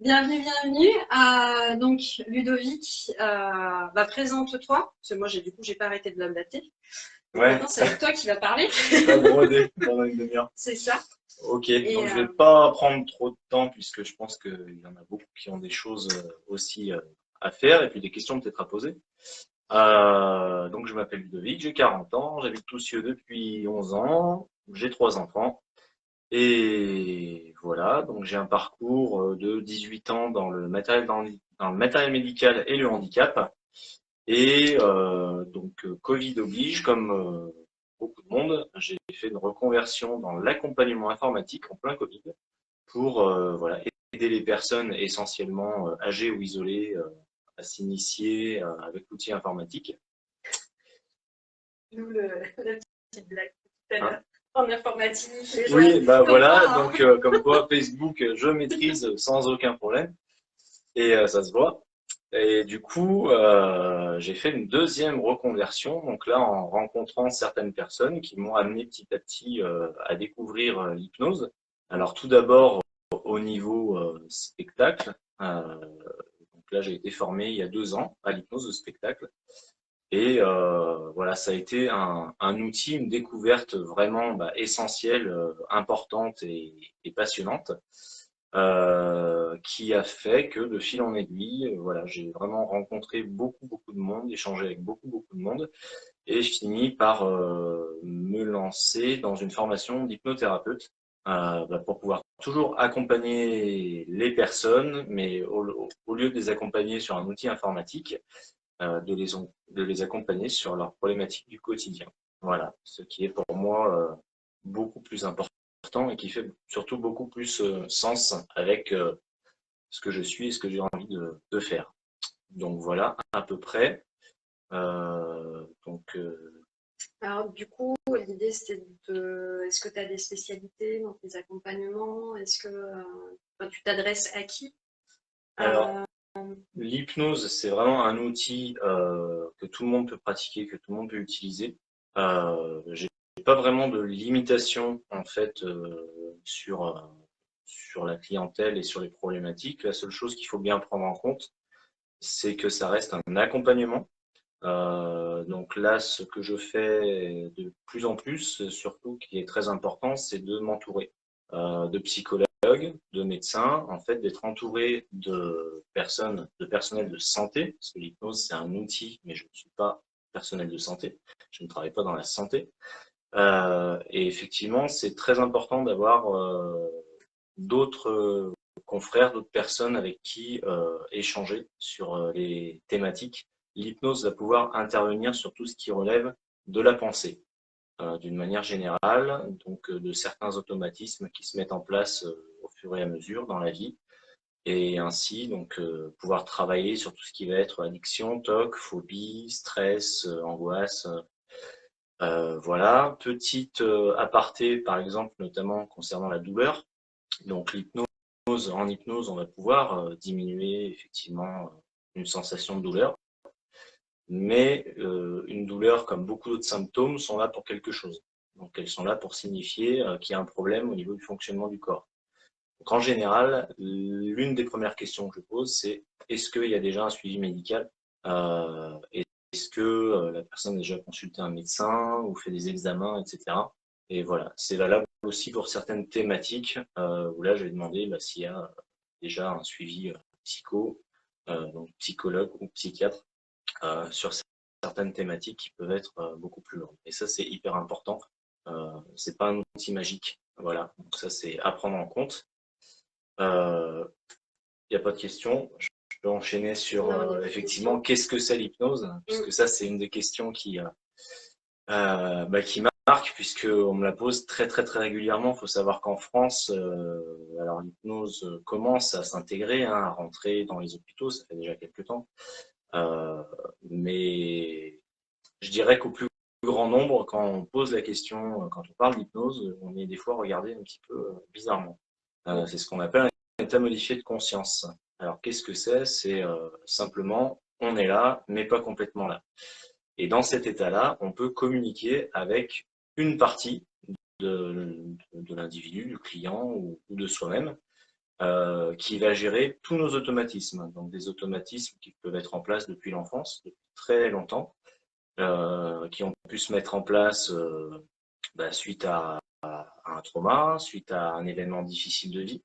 Bienvenue, bienvenue. Donc, Ludovic, présente-toi, parce que moi, j'ai pas arrêté de l'updater. Ouais, Maintenant, c'est avec toi qui va parler. pas brodé pendant une demi-heure. C'est ça. Ok, Et donc je vais pas prendre trop de temps puisque je pense qu'il y en a beaucoup qui ont des choses aussi à faire et puis des questions peut-être à poser. Donc je m'appelle Ludovic, j'ai 40 ans, j'habite Toussieux depuis 11 ans, j'ai 3 enfants et voilà, donc j'ai un parcours de 18 ans dans le matériel médical et le handicap. Et Covid oblige, comme beaucoup de monde, j'ai fait une reconversion dans l'accompagnement informatique en plein Covid pour voilà, aider les personnes essentiellement âgées ou isolées à s'initier avec l'outil informatique. nous, la petite blague tout à Hein. l'heure en informatique. Oui, bah voilà, Quoi, hein. donc comme quoi Facebook, je maîtrise sans aucun problème et ça se voit. Et du coup, j'ai fait une deuxième reconversion, donc là en rencontrant certaines personnes qui m'ont amené petit à petit à découvrir l'hypnose. Alors tout d'abord au niveau spectacle. Donc là j'ai été formé il y a 2 ans à l'hypnose de spectacle. Et voilà, ça a été un outil, une découverte vraiment essentielle, importante et passionnante qui a fait que de fil en aiguille, voilà, j'ai vraiment rencontré beaucoup de monde, échangé avec beaucoup de monde, et je finis par me lancer dans une formation d'hypnothérapeute pour pouvoir toujours accompagner les personnes, mais au lieu de les accompagner sur un outil informatique, de les accompagner sur leurs problématiques du quotidien. Voilà, ce qui est pour moi beaucoup plus important et qui fait surtout beaucoup plus sens avec ce que je suis et ce que j'ai envie de faire. Donc voilà, à peu près. Donc Alors, du coup, l'idée, c'était de. Est-ce que tu as des spécialités dans tes accompagnements? Est-ce que tu t'adresses à qui? alors, l'hypnose, c'est vraiment un outil que tout le monde peut pratiquer, que tout le monde peut utiliser. J'ai pas vraiment de limitation en fait sur la clientèle et sur les problématiques. La seule chose qu'il faut bien prendre en compte, c'est que ça reste un accompagnement. Donc là, ce que je fais de plus en plus, surtout qui est très important, c'est de m'entourer de psychologues, de médecins, en fait, d'être entouré de personnes, de personnel de santé, parce que l'hypnose, c'est un outil, mais je ne suis pas personnel de santé, je ne travaille pas dans la santé. Et effectivement, c'est très important d'avoir d'autres confrères, d'autres personnes avec qui échanger sur les thématiques. L'hypnose va pouvoir intervenir sur tout ce qui relève de la pensée, d'une manière générale, donc de certains automatismes qui se mettent en place au fur et à mesure dans la vie, et ainsi donc pouvoir travailler sur tout ce qui va être addiction, TOC, phobie, stress, angoisse. Voilà, petite aparté par exemple notamment concernant la douleur. Donc en hypnose, on va pouvoir diminuer effectivement une sensation de douleur, mais une douleur, comme beaucoup d'autres symptômes, sont là pour quelque chose. Donc elles sont là pour signifier qu'il y a un problème au niveau du fonctionnement du corps. Donc en général, l'une des premières questions que je pose, c'est est-ce qu'il y a déjà un suivi médical est-ce que la personne a déjà consulté un médecin ou fait des examens, etc. Et voilà, c'est valable aussi pour certaines thématiques où là, je vais demander s'il y a déjà un suivi psycho, donc psychologue ou psychiatre sur certaines thématiques qui peuvent être beaucoup plus lourdes. Et ça, c'est hyper important. C'est pas un outil magique. Voilà, donc ça, c'est à prendre en compte. Il n'y a pas de question. Je peux enchaîner sur effectivement qu'est-ce que c'est l'hypnose, puisque ça, c'est une des questions qui marque, puisqu'on me la pose très régulièrement. Il faut savoir qu'en France, alors l'hypnose commence à s'intégrer, hein, à rentrer dans les hôpitaux, ça fait déjà quelques temps. Mais je dirais qu'au plus grand nombre, quand on pose la question, quand on parle d'hypnose, on est des fois regardé un petit peu bizarrement. C'est ce qu'on appelle un état modifié de conscience. Alors qu'est-ce que c'est? C'est simplement on est là, mais pas complètement là. Et dans cet état-là, on peut communiquer avec une partie de l'individu, du client ou de soi-même, qui va gérer tous nos automatismes. Donc des automatismes qui peuvent être en place depuis l'enfance, depuis très longtemps, qui ont pu se mettre en place suite à un trauma, suite à un événement difficile de vie.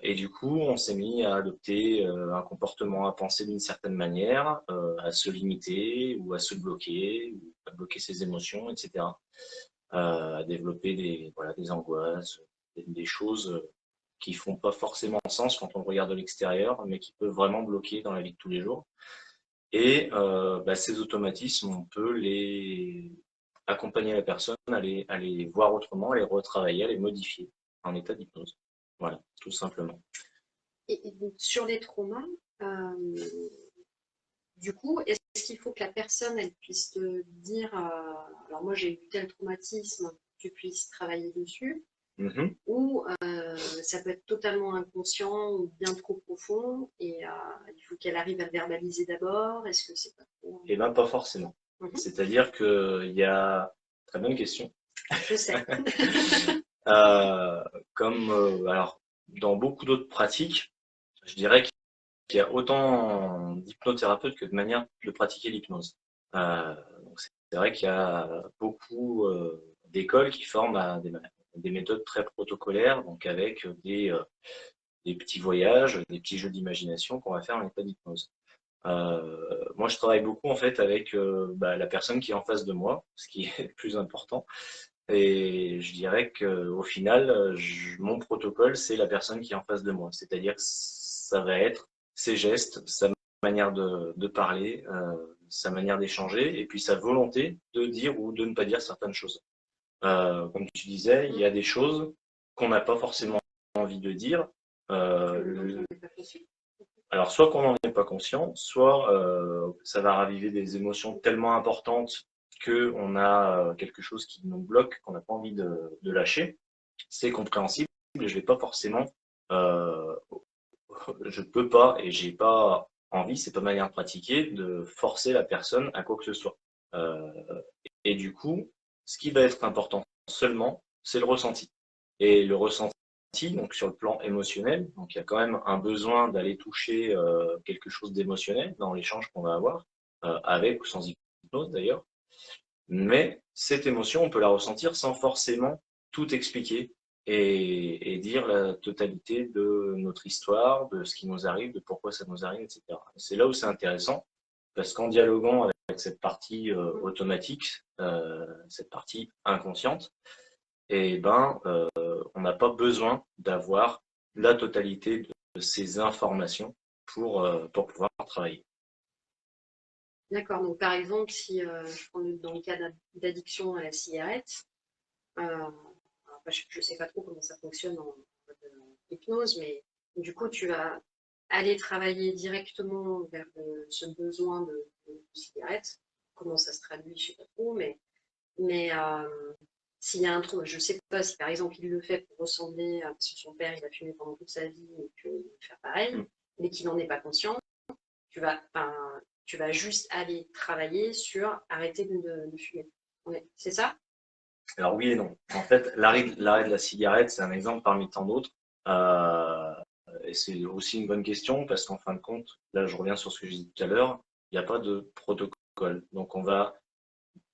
Et du coup, on s'est mis à adopter un comportement, à penser d'une certaine manière, à se limiter ou à se bloquer, ou à bloquer ses émotions, etc. À développer des angoisses, des choses qui font pas forcément sens quand on regarde de l'extérieur, mais qui peuvent vraiment bloquer dans la vie de tous les jours. Et ces automatismes, on peut les accompagner la personne à les voir autrement, à les retravailler, à les modifier en état d'hypnose. Voilà, tout simplement. Et donc, sur les traumas, du coup, est-ce qu'il faut que la personne elle puisse te dire, alors moi j'ai eu tel traumatisme, tu puisses travailler dessus, ou ça peut être totalement inconscient ou bien trop profond et il faut qu'elle arrive à le verbaliser d'abord. Est-ce que c'est pas trop... Eh bien, pas forcément. C'est-à-dire qu'il y a... Très bonne question. Je sais. Alors, dans beaucoup d'autres pratiques, je dirais qu'il y a autant d'hypnothérapeutes que de manière de pratiquer l'hypnose. C'est vrai qu'il y a beaucoup d'écoles qui forment à des méthodes très protocolaires, donc avec des petits voyages, des petits jeux d'imagination qu'on va faire en état d'hypnose. Moi, je travaille beaucoup en fait avec la personne qui est en face de moi, ce qui est le plus important. Et je dirais qu'au final, mon protocole, c'est la personne qui est en face de moi. C'est-à-dire que ça va être ses gestes, sa manière de parler, sa manière d'échanger, et puis sa volonté de dire ou de ne pas dire certaines choses. Comme tu disais, il y a des choses qu'on n'a pas forcément envie de dire. Alors, soit qu'on n'en est pas conscient, soit ça va raviver des émotions tellement importantes qu'on a quelque chose qui nous bloque, qu'on n'a pas envie de lâcher. C'est compréhensible, je vais pas forcément, je peux pas et j'ai pas envie, c'est pas ma manière de pratiquer, de forcer la personne à quoi que ce soit. Et du coup, ce qui va être important seulement, c'est le ressenti. Et le ressenti, donc sur le plan émotionnel, donc il y a quand même un besoin d'aller toucher quelque chose d'émotionnel dans l'échange qu'on va avoir, avec ou sans hypnose d'ailleurs. Mais cette émotion, on peut la ressentir sans forcément tout expliquer et dire la totalité de notre histoire, de ce qui nous arrive, de pourquoi ça nous arrive, etc. C'est là où c'est intéressant, parce qu'en dialoguant avec cette partie automatique, cette partie inconsciente, et on n'a pas besoin d'avoir la totalité de ces informations pour pouvoir travailler. D'accord, donc par exemple, si je prends dans le cas d'addiction à la cigarette, je ne sais pas trop comment ça fonctionne en hypnose, mais du coup, tu vas aller travailler directement vers ce besoin de cigarette. Comment ça se traduit, je ne sais pas trop, mais s'il y a un trou, je ne sais pas si par exemple il le fait pour ressembler à parce que son père il a fumé pendant toute sa vie et qu'il veut faire pareil, mais qu'il n'en est pas conscient, tu vas juste aller travailler sur arrêter de fumer. C'est ça? Alors oui et non. En fait, l'arrêt de la cigarette, c'est un exemple parmi tant d'autres. Et c'est aussi une bonne question parce qu'en fin de compte, là je reviens sur ce que j'ai dit tout à l'heure, il n'y a pas de protocole. Donc on va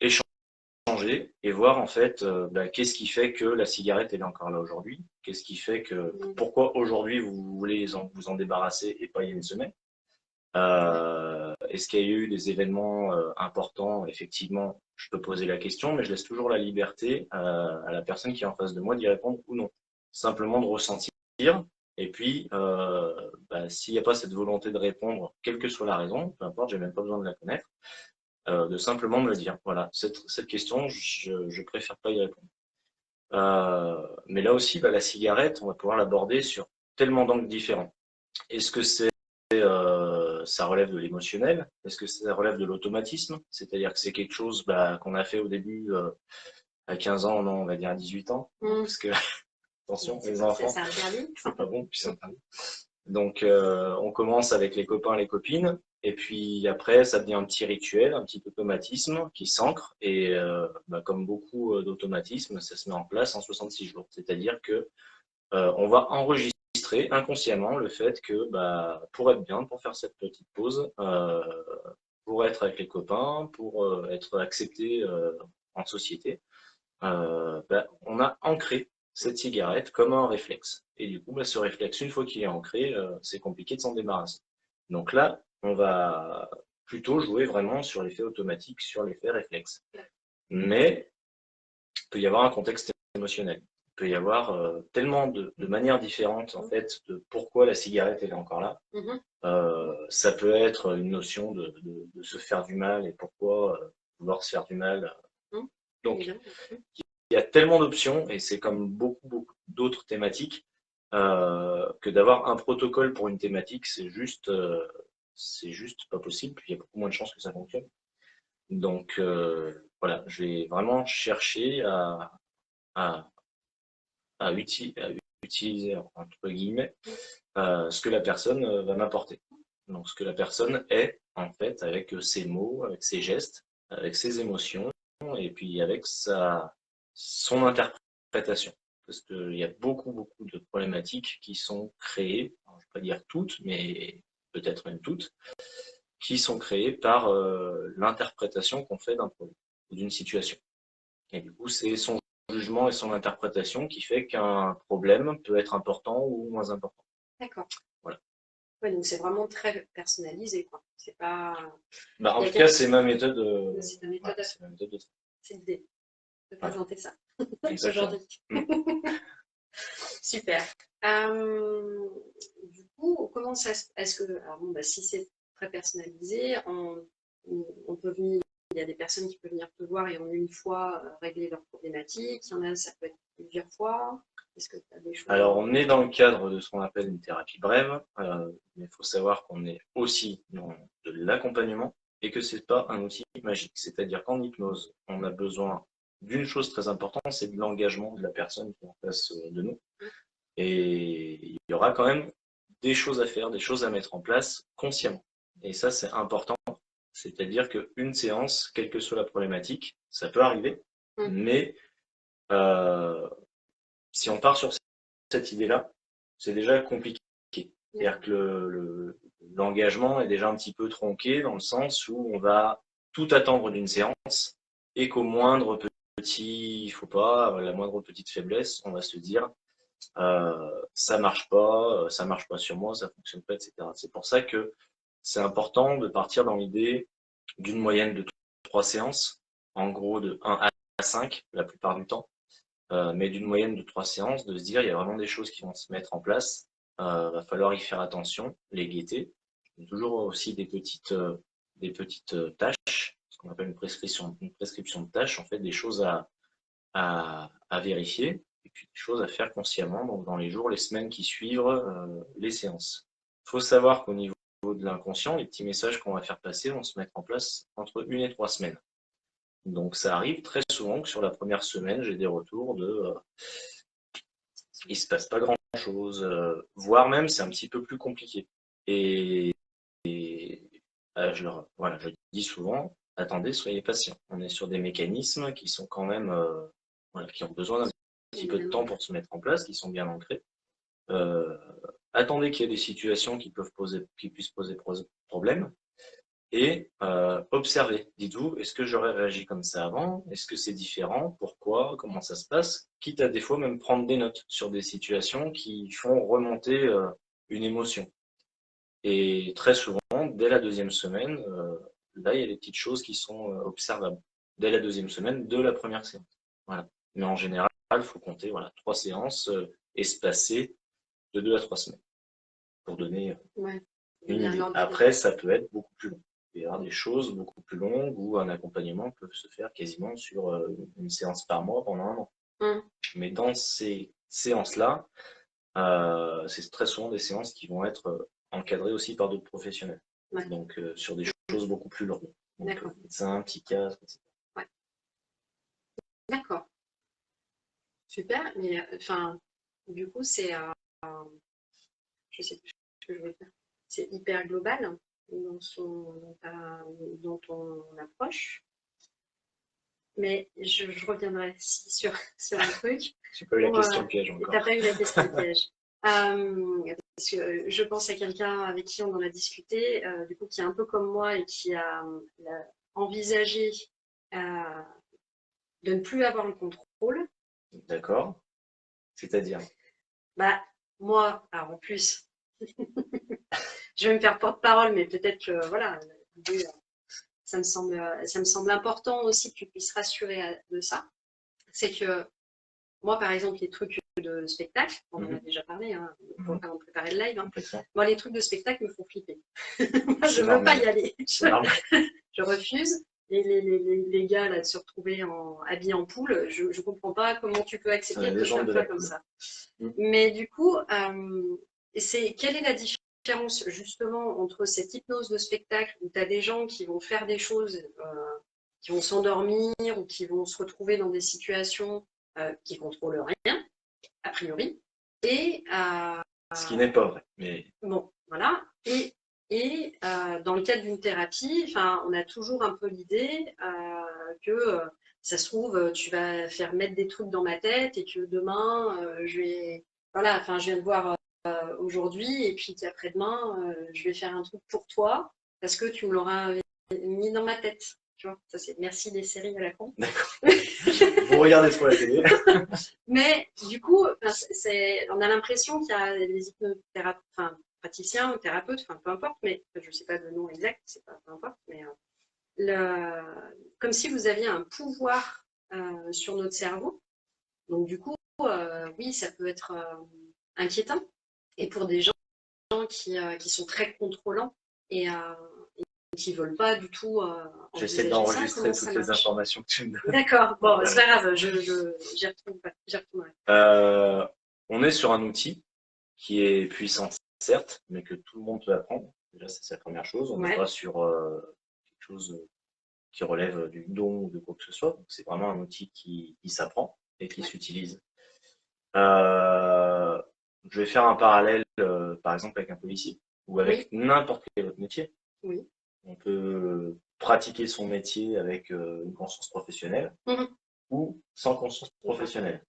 échanger et voir en fait qu'est-ce qui fait que la cigarette elle est encore là aujourd'hui, qu'est-ce qui fait que pourquoi aujourd'hui vous voulez vous en débarrasser et pas il y a une semaine. Est-ce qu'il y a eu des événements importants? Effectivement, je peux poser la question, mais je laisse toujours la liberté à la personne qui est en face de moi d'y répondre ou non. Simplement de ressentir. Et puis, s'il n'y a pas cette volonté de répondre, quelle que soit la raison, peu importe, j'ai même pas besoin de la connaître, de simplement me le dire. Voilà, cette question, je préfère pas y répondre. Mais là aussi, la cigarette, on va pouvoir l'aborder sur tellement d'angles différents. Est-ce que ça relève de l'émotionnel? Est-ce que ça relève de l'automatisme? C'est-à-dire que c'est quelque chose qu'on a fait au début à 15 ans, non, on va dire à 18 ans. Parce que, attention, les enfants, c'est pas bon, puis c'est interdit. Donc, on commence avec les copains, les copines, et puis après, ça devient un petit rituel, un petit automatisme qui s'ancre, et comme beaucoup d'automatismes, ça se met en place en 66 jours. C'est-à-dire que on va enregistrer ancré inconsciemment le fait que pour être bien, pour faire cette petite pause, pour être avec les copains, pour être accepté en société, on a ancré cette cigarette comme un réflexe. Et du coup, ce réflexe, une fois qu'il est ancré, c'est compliqué de s'en débarrasser. Donc là, on va plutôt jouer vraiment sur l'effet automatique, sur l'effet réflexe. Mais il peut y avoir un contexte émotionnel. Il peut y avoir tellement de manières différentes, en fait, de pourquoi la cigarette elle est encore là. Ça peut être une notion de se faire du mal et pourquoi vouloir se faire du mal. Donc, il y a tellement d'options et c'est comme beaucoup d'autres thématiques que d'avoir un protocole pour une thématique, c'est juste pas possible. Puis il y a beaucoup moins de chances que ça fonctionne. Donc voilà, je vais vraiment chercher à utiliser entre guillemets ce que la personne va m'apporter. Donc ce que la personne est en fait avec ses mots, avec ses gestes, avec ses émotions et puis avec son interprétation. Parce qu'il y a beaucoup de problématiques qui sont créées, alors, je ne vais pas dire toutes, mais peut-être même toutes, qui sont créées par l'interprétation qu'on fait d'un problème ou d'une situation. Et du coup, c'est son jugement et son interprétation qui fait qu'un problème peut être important ou moins important. D'accord. Voilà. Ouais, donc c'est vraiment très personnalisé, quoi. C'est pas. En tout cas, c'est ma méthode. C'est ta méthode. C'est ma méthode de travail. C'est l'idée de présenter ça Exactement. aujourd'hui. Super. Du coup, comment ça est-ce que, alors bon, si c'est très personnalisé, on peut venir, il y a des personnes qui peuvent venir te voir et en une fois régler leurs problématiques. Il y en a, ça peut être plusieurs fois. Est-ce que tu as des choses? Alors, on est dans le cadre de ce qu'on appelle une thérapie brève, mais il faut savoir qu'on est aussi dans de l'accompagnement et que c'est pas un outil magique. C'est-à-dire qu'en hypnose, on a besoin d'une chose très importante, c'est de l'engagement de la personne qui est en face de nous. Et il y aura quand même des choses à faire, des choses à mettre en place consciemment. Et ça, c'est important. C'est-à-dire qu'une séance, quelle que soit la problématique, ça peut arriver, mais si on part sur cette idée-là, c'est déjà compliqué. C'est-à-dire que l'engagement est déjà un petit peu tronqué dans le sens où on va tout attendre d'une séance et qu'au moindre petit faux pas, la moindre petite faiblesse, on va se dire ça marche pas sur moi, ça fonctionne pas, etc. C'est pour ça que c'est important de partir dans l'idée d'une moyenne de 3 séances, en gros de 1 à 5 la plupart du temps, mais d'une moyenne de 3 séances, de se dire il y a vraiment des choses qui vont se mettre en place, va falloir y faire attention, les guetter. Il y a toujours aussi des petites tâches, ce qu'on appelle une prescription de tâches, en fait des choses à vérifier, et puis des choses à faire consciemment, donc dans les jours, les semaines qui suivent les séances. Il faut savoir qu'au niveau de l'inconscient, les petits messages qu'on va faire passer vont se mettre en place entre 1 et 3 semaines. Donc ça arrive très souvent que sur la première semaine, j'ai des retours de il se passe pas grand-chose, voire même c'est un petit peu plus compliqué. Et je dis souvent, attendez, soyez patient. On est sur des mécanismes qui sont quand même, qui ont besoin d'un petit peu de temps pour se mettre en place, qui sont bien ancrés. Attendez qu'il y ait des situations qui puissent poser problème. Et observez. Dites-vous, est-ce que j'aurais réagi comme ça avant? Est-ce que c'est différent? Pourquoi? Comment ça se passe? Quitte à des fois même prendre des notes sur des situations qui font remonter une émotion. Et très souvent, dès la deuxième semaine, là, il y a des petites choses qui sont observables. Dès la deuxième semaine de la première séance. Voilà. Mais en général, il faut compter 3 séances espacées de 2 à 3 semaines pour donner une idée. Après, ça peut être beaucoup plus long. Il y aura des choses beaucoup plus longues où un accompagnement peut se faire quasiment sur une séance par mois pendant 1 an. Mais dans ces séances-là, c'est très souvent des séances qui vont être encadrées aussi par d'autres professionnels. Donc, sur des choses beaucoup plus lourdes. Donc, médecin, psychiatre, etc. Ouais. D'accord. Super. Mais, du coup, c'est, je sais plus ce que je veux dire. C'est hyper global dans ton approche. Mais je reviendrai sur un truc. J'ai pas eu la question piège encore. T'as pas eu la question piège. Parce que je pense à quelqu'un avec qui on en a discuté, du coup, qui est un peu comme moi et qui a envisagé de ne plus avoir le contrôle. D'accord. C'est-à-dire? Bah, moi, alors en plus, je vais me faire porte-parole, mais peut-être que, voilà, l'idée, ça me semble important aussi que tu puisses rassurer de ça. C'est que moi, par exemple, les trucs de spectacle, on en a déjà parlé, hein, avant de préparer le live, hein. Moi, les trucs de spectacle me font flipper. Moi, je ne veux pas y aller. Je refuse. Et les gars, là, de se retrouver habillés en poule, je ne comprends pas comment tu peux accepter de te faire peur comme ça. Mais du coup, quelle est la différence justement entre cette hypnose de spectacle où tu as des gens qui vont faire des choses, qui vont s'endormir ou qui vont se retrouver dans des situations qui ne contrôlent rien, a priori, et ce qui n'est pas vrai. Mais... Bon, voilà. Et dans le cadre d'une thérapie, on a toujours un peu l'idée que ça se trouve, tu vas faire mettre des trucs dans ma tête et que demain, je vais. Voilà, je viens de voir aujourd'hui et puis après-demain, je vais faire un truc pour toi parce que tu me l'auras mis dans ma tête. Tu vois, ça c'est merci les séries à la con. D'accord. Vous regardez trop la télé. Mais du coup, on a l'impression qu'il y a les hypnothérapeutes, praticiens ou thérapeutes, peu importe, mais je ne sais pas le nom exact, c'est pas peu importe, mais comme si vous aviez un pouvoir sur notre cerveau. Donc du coup, oui, ça peut être inquiétant. Et pour des gens qui sont très contrôlants et qui ne veulent pas du tout j'essaie d'enregistrer toutes les informations que tu me donnes. D'accord, bon, c'est pas grave, j'y retournerai. On est sur un outil qui est puissant, certes, mais que tout le monde peut apprendre. Déjà, c'est la première chose. On n'est pas sur quelque chose qui relève du don ou de quoi que ce soit. C'est vraiment un outil qui s'apprend et qui s'utilise. Je vais faire un parallèle, par exemple, avec un policier ou avec n'importe quel autre métier. Oui. On peut pratiquer son métier avec une conscience professionnelle ou sans conscience professionnelle.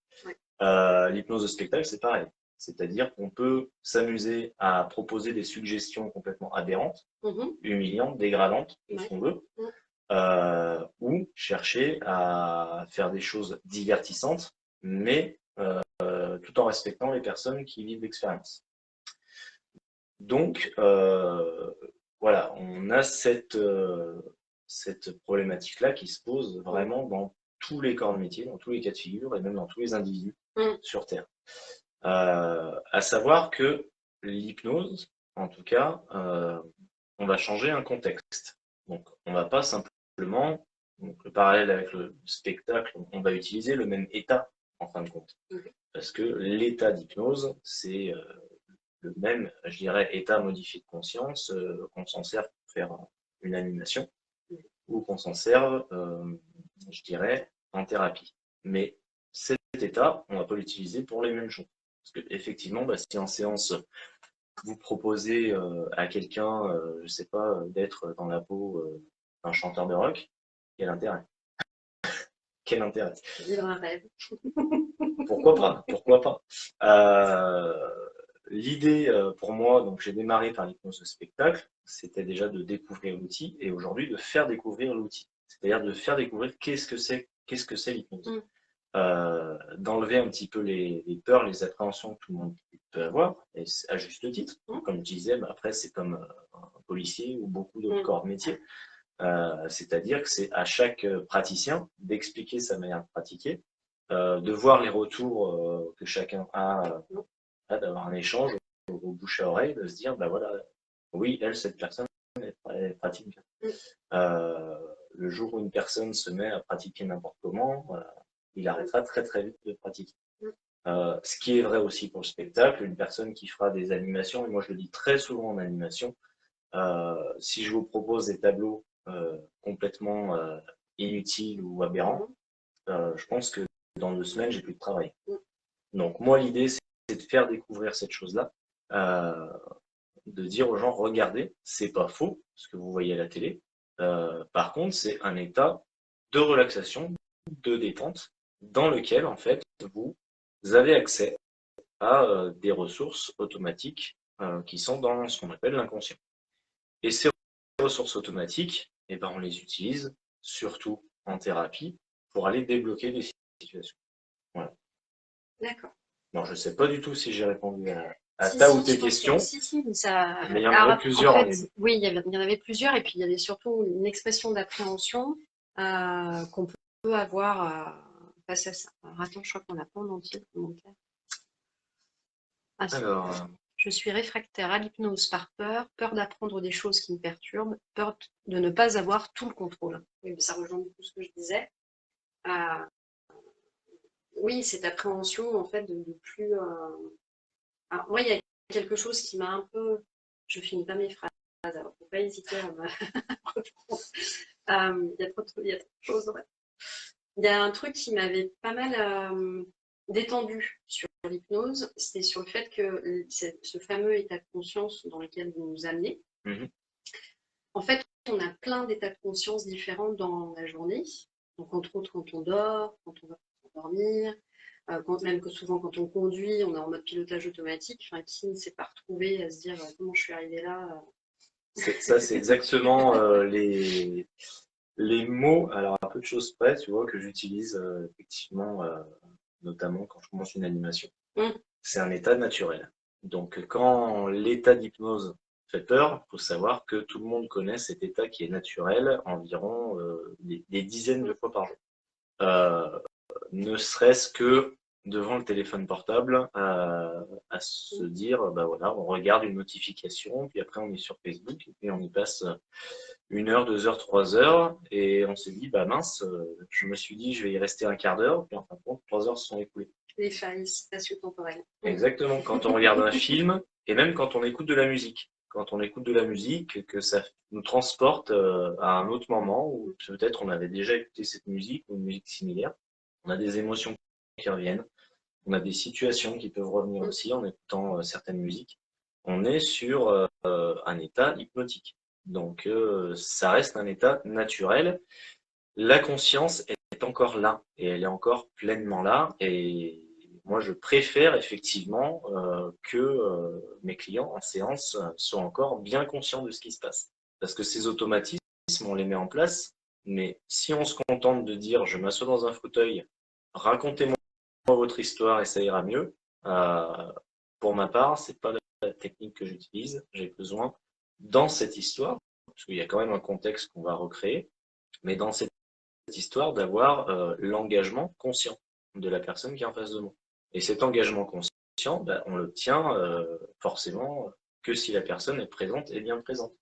L'hypnose de spectacle, c'est pareil. C'est-à-dire qu'on peut s'amuser à proposer des suggestions complètement aberrantes, humiliantes, dégradantes, tout ce qu'on veut, ou chercher à faire des choses divertissantes, mais tout en respectant les personnes qui vivent l'expérience. Donc, voilà, on a cette problématique-là qui se pose vraiment dans tous les corps de métier, dans tous les cas de figure et même dans tous les individus sur Terre. À savoir que l'hypnose, en tout cas, on va changer un contexte. Donc, on ne va pas simplement, donc le parallèle avec le spectacle, on va utiliser le même état en fin de compte. Parce que l'état d'hypnose, c'est le même, je dirais, état modifié de conscience qu'on s'en sert pour faire une animation ou qu'on s'en serve, je dirais, en thérapie. Mais cet état, on ne va pas l'utiliser pour les mêmes choses. Parce qu'effectivement, si en séance, vous proposez à quelqu'un, je ne sais pas, d'être dans la peau d'un chanteur de rock, quel intérêt? Quel intérêt? Vivre un rêve. Pourquoi pas? Pourquoi pas? L'idée pour moi, donc j'ai démarré par l'hypnose de spectacle, c'était déjà de découvrir l'outil et aujourd'hui de faire découvrir l'outil. C'est-à-dire de faire découvrir qu'est-ce que c'est l'hypnose. D'enlever un petit peu les peurs, les appréhensions que tout le monde peut avoir, et à juste titre. Comme je disais, après c'est comme un policier ou beaucoup d'autres corps de métier. C'est-à-dire que c'est à chaque praticien d'expliquer sa manière de pratiquer, de voir les retours que chacun a, d'avoir un échange au bouche à oreille, de se dire, voilà, oui, cette personne, elle pratique bien. Le jour où une personne se met à pratiquer n'importe comment, il arrêtera très très vite de pratiquer. Ce qui est vrai aussi pour le spectacle, une personne qui fera des animations, et moi je le dis très souvent en animation, si je vous propose des tableaux complètement inutiles ou aberrants, je pense que dans 2 semaines, j'ai plus de travail. Donc moi, l'idée, c'est de faire découvrir cette chose-là, de dire aux gens, regardez, c'est pas faux, ce que vous voyez à la télé. Par contre, c'est un état de relaxation, de détente, dans lequel, en fait, vous avez accès à des ressources automatiques qui sont dans ce qu'on appelle l'inconscient. Et ces ressources automatiques, eh ben, on les utilise surtout en thérapie pour aller débloquer des situations. Voilà. D'accord. Bon, je ne sais pas du tout si j'ai répondu à Si, ta si, ou tes je pense questions, mais ça. mais il y en avait plusieurs. En fait, oui, il y en avait plusieurs, et puis il y avait surtout une expression d'appréhension qu'on peut avoir face à ça. Alors attends, je crois qu'on n'a pas en entier le commentaire. Ah, si. Alors, Je suis réfractaire à l'hypnose par peur d'apprendre des choses qui me perturbent, peur de ne pas avoir tout le contrôle. Oui, ça rejoint beaucoup ce que je disais. Euh, oui, cette appréhension, en fait, de plus. Alors, moi, il y a quelque chose qui m'a un peu. Je finis pas mes phrases, alors faut pas hésiter à me reprendre. Il y a trop de choses. Ouais. Il y a un truc qui m'avait pas mal détendu sur l'hypnose, c'était sur le fait que ce fameux état de conscience dans lequel vous nous amenez, en fait, on a plein d'états de conscience différents dans la journée. Donc, entre autres, quand on dort, quand on va dormir, même que souvent quand on conduit, on est en mode pilotage automatique. Enfin, qui ne s'est pas retrouvé à se dire comment je suis arrivé là ça, c'est exactement les mots, alors à peu de choses près, tu vois, que j'utilise effectivement, notamment quand je commence une animation. C'est un état naturel. Donc, quand l'état d'hypnose fait peur, il faut savoir que tout le monde connaît cet état qui est naturel environ des dizaines de fois par jour. Ne serait-ce que devant le téléphone portable, à se dire, bah voilà, on regarde une notification, puis après on est sur Facebook, et puis on y passe 1 heure, 2 heures, 3 heures, et on s'est dit, bah mince, je me suis dit, je vais y rester un quart d'heure, puis en fin de compte, 3 heures se sont écoulées. Les failles spatio-temporelles. Exactement, quand on regarde un film, et même quand on écoute de la musique. Quand on écoute de la musique, que ça nous transporte à un autre moment, où peut-être on avait déjà écouté cette musique, ou une musique similaire. On a des émotions qui reviennent, on a des situations qui peuvent revenir aussi en écoutant certaines musiques. On est sur un état hypnotique. Donc ça reste un état naturel. La conscience est encore là, et elle est encore pleinement là. Et moi, je préfère effectivement que mes clients en séance soient encore bien conscients de ce qui se passe. Parce que ces automatismes, on les met en place, mais si on se contente de dire je m'assois dans un fauteuil, racontez-moi votre histoire et ça ira mieux, pour ma part, c'est pas la technique que j'utilise. J'ai besoin, dans cette histoire, parce qu'il y a quand même un contexte qu'on va recréer, mais dans cette histoire, d'avoir l'engagement conscient de la personne qui est en face de moi. Et cet engagement conscient, bah, on l'obtient forcément que si la personne est présente et bien présente.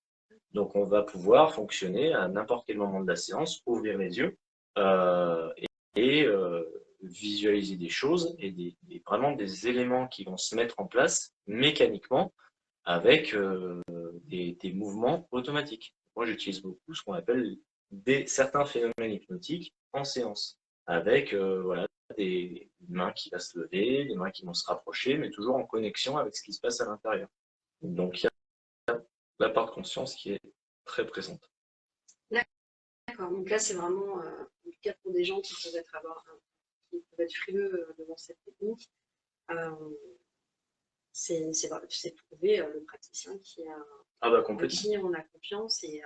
Donc on va pouvoir fonctionner à n'importe quel moment de la séance, ouvrir les yeux et visualiser des choses et vraiment des éléments qui vont se mettre en place mécaniquement avec des mouvements automatiques. Moi, j'utilise beaucoup ce qu'on appelle certains phénomènes hypnotiques en séance, avec voilà, des mains qui vont se lever, des mains qui vont se rapprocher, mais toujours en connexion avec ce qui se passe à l'intérieur. Donc, il y a la part de conscience qui est très présente. D'accord, donc là, c'est vraiment en tout cas pour des gens qui peuvent être frileux devant cette technique. C'est trouver le praticien en qui on a confiance et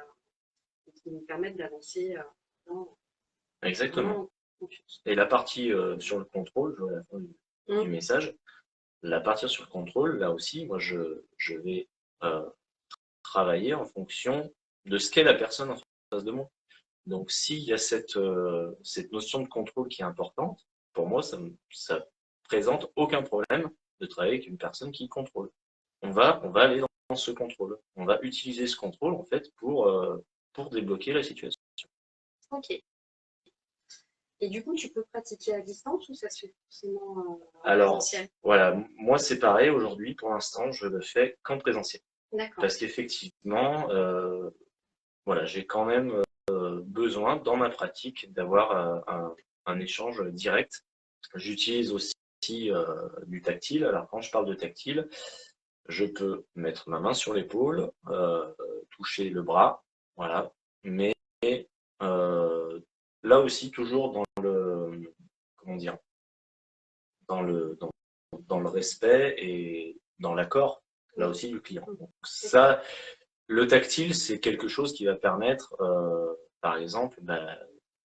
qui nous permettent d'avancer Exactement. Et la partie sur le contrôle, je vois la fin du message, la partie sur le contrôle, là aussi, moi je vais travailler en fonction de ce qu'est la personne en face de moi. Donc s'il y a cette notion de contrôle qui est importante, pour moi, ça présente aucun problème de travailler avec une personne qui contrôle. On va aller dans ce contrôle. On va utiliser ce contrôle en fait pour débloquer la situation. Ok. Et du coup, tu peux pratiquer à distance ou ça se fait forcément en présentiel? Voilà, moi c'est pareil aujourd'hui, pour l'instant, je le fais qu'en présentiel. Parce qu'effectivement, voilà, j'ai quand même besoin dans ma pratique d'avoir un échange direct. J'utilise aussi du tactile. Alors quand je parle de tactile, je peux mettre ma main sur l'épaule, toucher le bras, voilà. Mais là aussi toujours dans le, comment dire, dans dans le respect et dans l'accord, là aussi, du client. Donc ça, le tactile, c'est quelque chose qui va permettre, par exemple,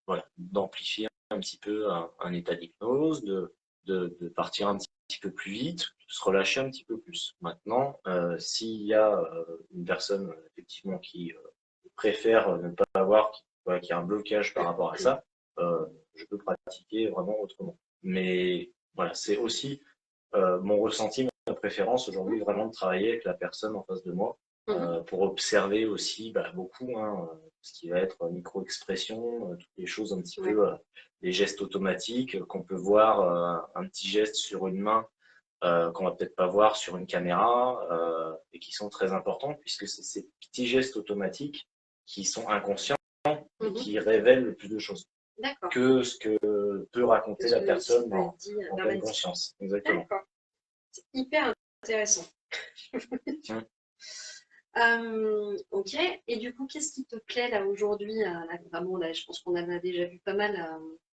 voilà, d'amplifier un petit peu un état d'hypnose, de partir un petit peu plus vite, de se relâcher un petit peu plus. Maintenant, s'il y a une personne effectivement qui préfère ne pas avoir, qui a un blocage par rapport à ça, je peux pratiquer vraiment autrement. Mais voilà, c'est aussi mon ressenti, ma préférence aujourd'hui, vraiment de travailler avec la personne en face de moi pour observer aussi beaucoup ce qui va être micro-expression, toutes les choses un petit peu, les gestes automatiques qu'on peut voir, un petit geste sur une main qu'on va peut-être pas voir sur une caméra et qui sont très importants puisque c'est ces petits gestes automatiques qui sont inconscients et qui révèlent le plus de choses que ce que peut raconter la personne en pleine conscience. Exactement. D'accord. C'est hyper intéressant. Ok. Et du coup, qu'est-ce qui te plaît là aujourd'hui vraiment, là, je pense qu'on en a déjà vu pas mal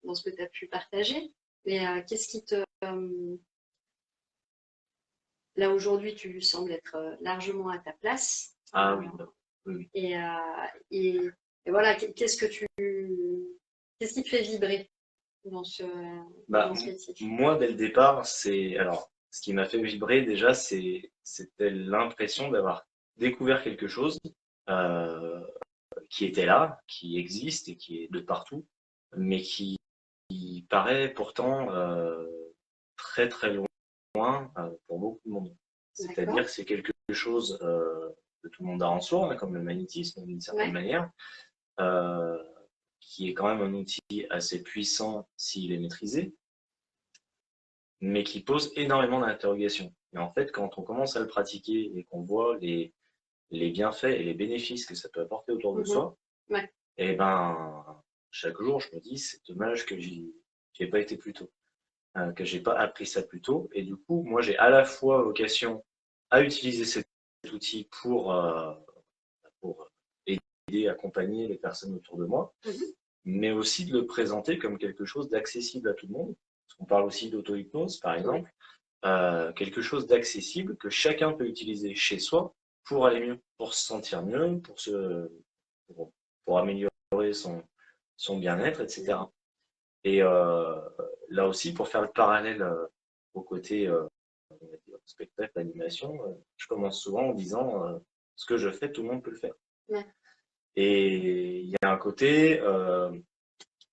dans ce que tu as pu partager. Mais qu'est-ce qui te... là aujourd'hui, tu sembles être largement à ta place. Ah oui. Oui. Et voilà, qu'est-ce qui te fait vibrer dans ce métier? Moi, dès le départ, alors, ce qui m'a fait vibrer déjà, c'était l'impression d'avoir découvert quelque chose qui était là, qui existe et qui est de partout, mais qui paraît pourtant très très loin pour beaucoup de monde. C'est-à-dire que c'est quelque chose que tout le monde a en soi, comme le magnétisme d'une certaine manière, qui est quand même un outil assez puissant s'il est maîtrisé, mais qui pose énormément d'interrogations. Et en fait, quand on commence à le pratiquer et qu'on voit les bienfaits et les bénéfices que ça peut apporter autour de soi, et chaque jour, je me dis, c'est dommage que j'y ai pas été plus tôt, que j'ai pas appris ça plus tôt. Et du coup, moi, j'ai à la fois vocation à utiliser cet outil pour aider, accompagner les personnes autour de moi, mais aussi de le présenter comme quelque chose d'accessible à tout le monde. Parce qu'on parle aussi d'auto-hypnose, par exemple. Quelque chose d'accessible que chacun peut utiliser chez soi pour aller mieux, pour se sentir mieux, pour améliorer son bien-être, etc. Et là aussi, pour faire le parallèle au côté spectacle, animation, je commence souvent en disant ce que je fais, tout le monde peut le faire. Et il y a un côté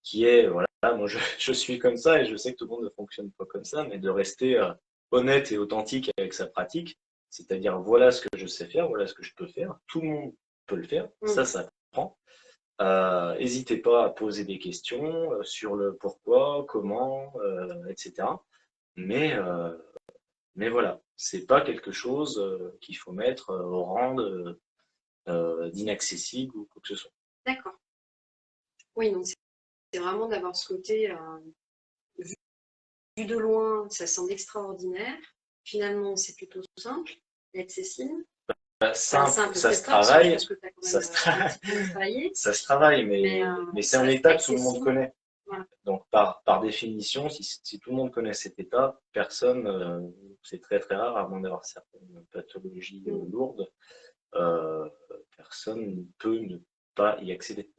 qui est, voilà, moi je suis comme ça et je sais que tout le monde ne fonctionne pas comme ça, mais de rester honnête et authentique avec sa pratique, c'est-à-dire voilà ce que je sais faire, voilà ce que je peux faire, tout le monde peut le faire, ça prend. N'hésitez pas à poser des questions sur le pourquoi, comment, etc. Mais voilà, c'est pas quelque chose qu'il faut mettre au rang d'inaccessible ou quoi que ce soit. D'accord. Oui, donc c'est vraiment d'avoir ce côté vu de loin, ça semble extraordinaire. Finalement, c'est plutôt simple et accessible. Simple, ça se travaille, ça se travaille, mais c'est un état que tout le monde connaît. Voilà. Donc par définition, si tout le monde connaît cet état, personne, c'est très très rare, à moins d'avoir certaines pathologies lourdes, personne ne peut ne pas y accéder.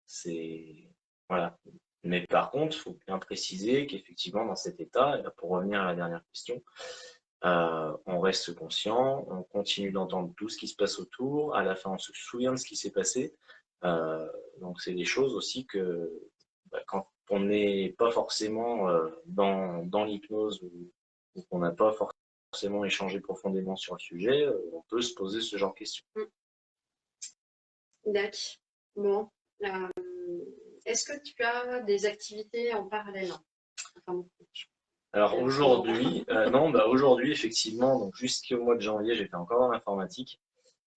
C'est voilà. Mais par contre, il faut bien préciser qu'effectivement, dans cet état, et là, pour revenir à la dernière question, on reste conscient, on continue d'entendre tout ce qui se passe autour, à la fin on se souvient de ce qui s'est passé. Donc c'est des choses aussi que quand on n'est pas forcément dans l'hypnose ou qu'on n'a pas forcément échangé profondément sur le sujet, on peut se poser ce genre de questions. D'accord. Bon. Est-ce que tu as des activités en parallèle? Alors aujourd'hui, non, aujourd'hui effectivement, donc jusqu'au mois de janvier, j'étais encore dans l'informatique.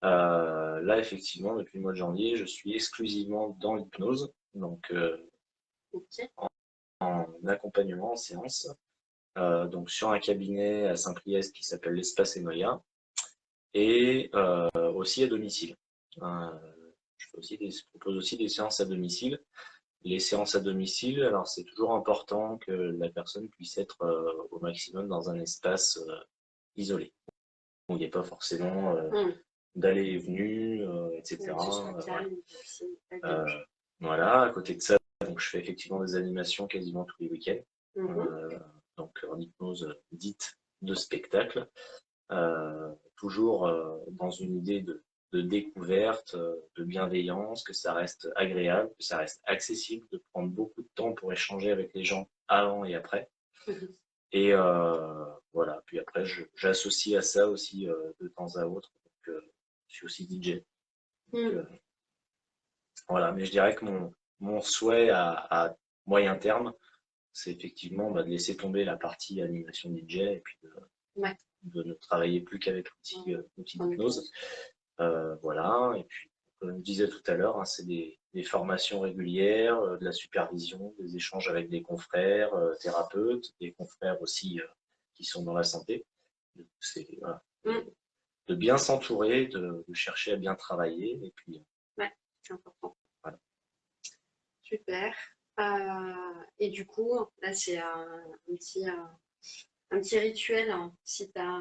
Là, effectivement, depuis le mois de janvier, je suis exclusivement dans l'hypnose, donc en accompagnement, en séance, donc sur un cabinet à Saint-Priest qui s'appelle l'Espace Enoia, et aussi à domicile. Je propose aussi des séances à domicile, Les séances à domicile, alors c'est toujours important que la personne puisse être au maximum dans un espace isolé, où il n'y a pas forcément d'aller et venue, etc. Que ce soit calme, c'est pas Euh, dérangeant. voilà, à côté de ça, donc je fais effectivement des animations quasiment tous les week-ends, donc en hypnose dite de spectacle, toujours dans une idée de découverte, de bienveillance, que ça reste agréable, que ça reste accessible, de prendre beaucoup de temps pour échanger avec les gens avant et après. Et voilà, puis après, j'associe à ça aussi de temps à autre. Donc, je suis aussi DJ. Donc, voilà, mais je dirais que mon souhait à moyen terme, c'est effectivement de laisser tomber la partie animation DJ et puis de ne travailler plus qu'avec l'outil d'hypnose. Voilà, et puis comme je disais tout à l'heure, hein, c'est des formations régulières, de la supervision, des échanges avec des confrères, thérapeutes, des confrères aussi qui sont dans la santé. C'est voilà, de bien s'entourer, de chercher à bien travailler, et puis c'est important. Voilà. Super. Et du coup, là, c'est un petit rituel. Hein. Si tu as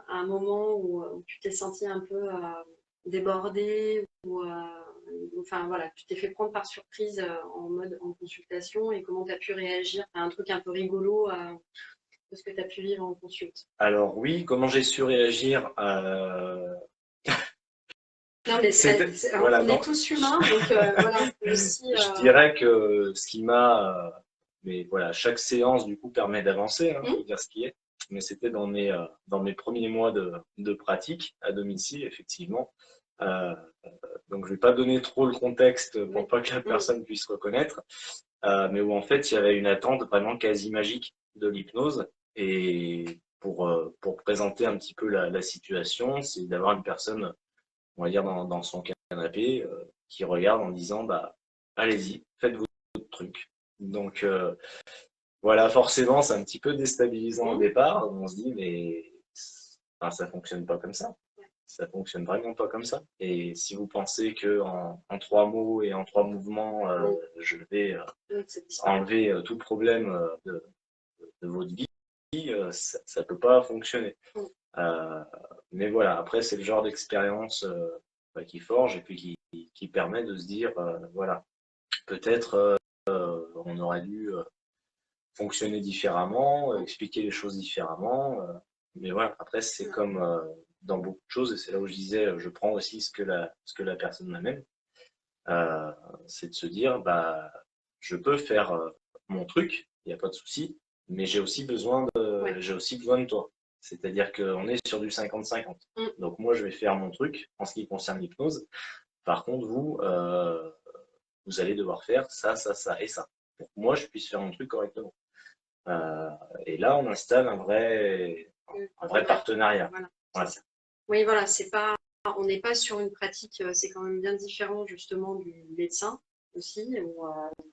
un moment où tu t'es senti un peu débordé ou enfin voilà, tu t'es fait prendre par surprise en consultation et comment tu as pu réagir, un truc un peu rigolo de ce que tu as pu vivre en consulte. Alors oui, comment j'ai su réagir Non, mais voilà, on est tous humains, donc voilà. Aussi, Je dirais que ce qui m'a... mais voilà, chaque séance, du coup, permet d'avancer, hein, faut dire ce qui est. Mais c'était dans mes premiers mois de pratique à domicile, effectivement. Donc, je ne vais pas donner trop le contexte pour pas que la personne puisse reconnaître, mais où en fait, il y avait une attente vraiment quasi magique de l'hypnose. Et pour présenter un petit peu la situation, c'est d'avoir une personne, on va dire, dans son canapé, qui regarde en disant, bah, allez-y, faites votre truc. Donc, voilà, forcément, c'est un petit peu déstabilisant au départ. On se dit, mais enfin, ça fonctionne pas comme ça. Ça fonctionne vraiment pas comme ça. Et si vous pensez que en 3 mots et en 3 mouvements, je vais enlever tout problème de votre vie, ça peut pas fonctionner. Mais voilà, après, c'est le genre d'expérience qui forge et puis qui permet de se dire, voilà, peut-être on aurait dû fonctionner différemment, expliquer les choses différemment. Mais voilà, après, c'est comme dans beaucoup de choses, et c'est là où je disais, je prends aussi ce que la personne m'amène. C'est de se dire, bah, je peux faire mon truc, il n'y a pas de souci, mais j'ai aussi besoin de toi. C'est-à-dire qu'on est sur du 50-50. Donc moi, je vais faire mon truc en ce qui concerne l'hypnose. Par contre, vous allez devoir faire ça, ça, ça et ça. Pour que moi, je puisse faire mon truc correctement. Et là, on installe un vrai partenariat. Voilà. Oui, voilà, on n'est pas sur une pratique, c'est quand même bien différent justement du médecin aussi, où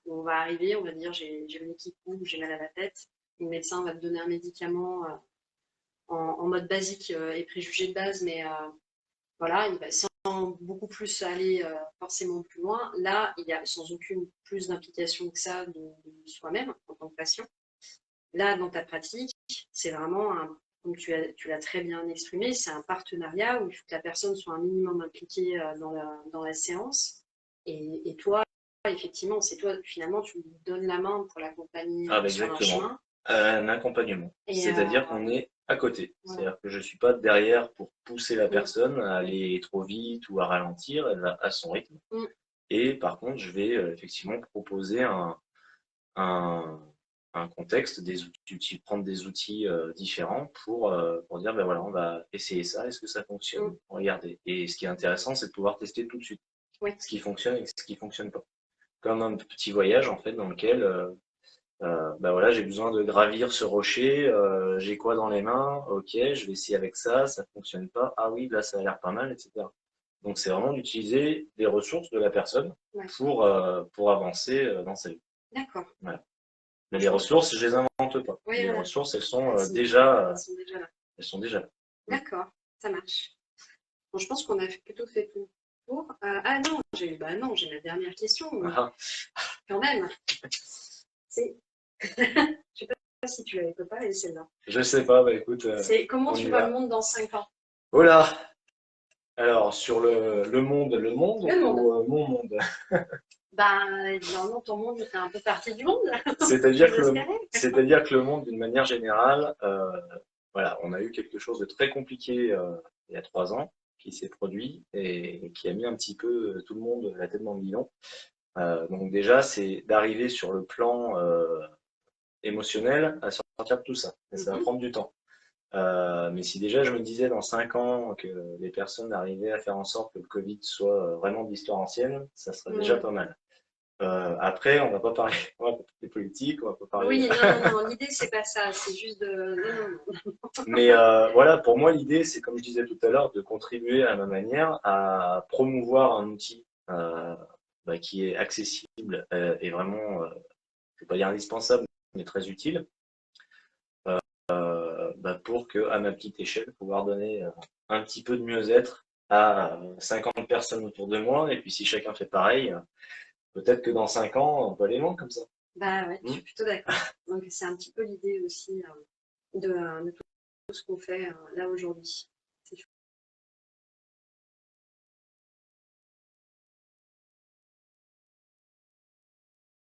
on va arriver, on va dire j'ai une équipe ou j'ai mal à la tête. Le médecin va te donner un médicament en mode basique et préjugé de base, mais voilà, il va sans beaucoup plus aller forcément plus loin. Là, il y a sans aucune plus d'implication que ça de soi-même en tant que patient. Là, dans ta pratique, c'est vraiment comme tu l'as très bien exprimé, c'est un partenariat où il faut que la personne soit un minimum impliquée dans la séance. Et toi, effectivement, c'est toi, finalement, tu lui donnes la main pour l'accompagner sur un chemin. Un accompagnement. C'est-à-dire qu'on est à côté. Voilà. C'est-à-dire que je ne suis pas derrière pour pousser la personne à aller trop vite ou à ralentir, elle va à son rythme. Et par contre, je vais effectivement proposer un contexte, des outils, prendre des outils différents pour dire, ben voilà, on va essayer ça, est-ce que ça fonctionne? Regardez. Et ce qui est intéressant, c'est de pouvoir tester tout de suite ce qui fonctionne et ce qui ne fonctionne pas. Comme un petit voyage, en fait, dans lequel ben voilà, j'ai besoin de gravir ce rocher, j'ai quoi dans les mains? Ok, je vais essayer avec ça, ça ne fonctionne pas. Ah oui, là, ça a l'air pas mal, etc. Donc, c'est vraiment d'utiliser des ressources de la personne pour avancer dans sa vie. D'accord. Voilà. Mais les ressources, je les invente pas. Oui, les ressources, elles sont déjà là. Elles sont déjà là. D'accord, ça marche. Bon, je pense qu'on a plutôt fait tout pour. Ah non, j'ai ma dernière question, Ah, quand même. C'est, je sais pas si tu l'avais préparée, celle-là. je sais pas, bah écoute, C'est comment on tu y vois va. le monde dans 5 ans? Oh là! Alors, sur le monde Le monde. ou mon monde? Ben, évidemment, ton monde fait un peu partie du monde, C'est-à-dire j'ose que espérer. c'est-à-dire que le monde, d'une manière générale, voilà, on a eu quelque chose de très compliqué il y a 3 ans qui s'est produit et qui a mis un petit peu tout le monde la tête dans le guidon. Donc déjà, c'est d'arriver sur le plan émotionnel à sortir de tout ça. Et ça va Mhm. prendre du temps. Mais si déjà je me disais dans 5 ans que les personnes arrivaient à faire en sorte que le Covid soit vraiment de l'histoire ancienne, ça serait déjà Mm. pas mal. Après, on va pas parler, on va pas parler politique, on va pas parler. Oui, non, l'idée, c'est pas ça, c'est juste de. Non. Mais voilà, pour moi, l'idée, c'est comme je disais tout à l'heure, de contribuer à ma manière à promouvoir un outil qui est accessible et vraiment, je ne vais pas dire indispensable, mais très utile, pour que, à ma petite échelle, pouvoir donner un petit peu de mieux-être à 50 personnes autour de moi. Et puis, si chacun fait pareil, peut-être que dans 5 ans, on peut aller loin comme ça. Bah ouais, je Hmm. suis plutôt d'accord. Donc c'est un petit peu l'idée aussi de tout ce qu'on fait là aujourd'hui.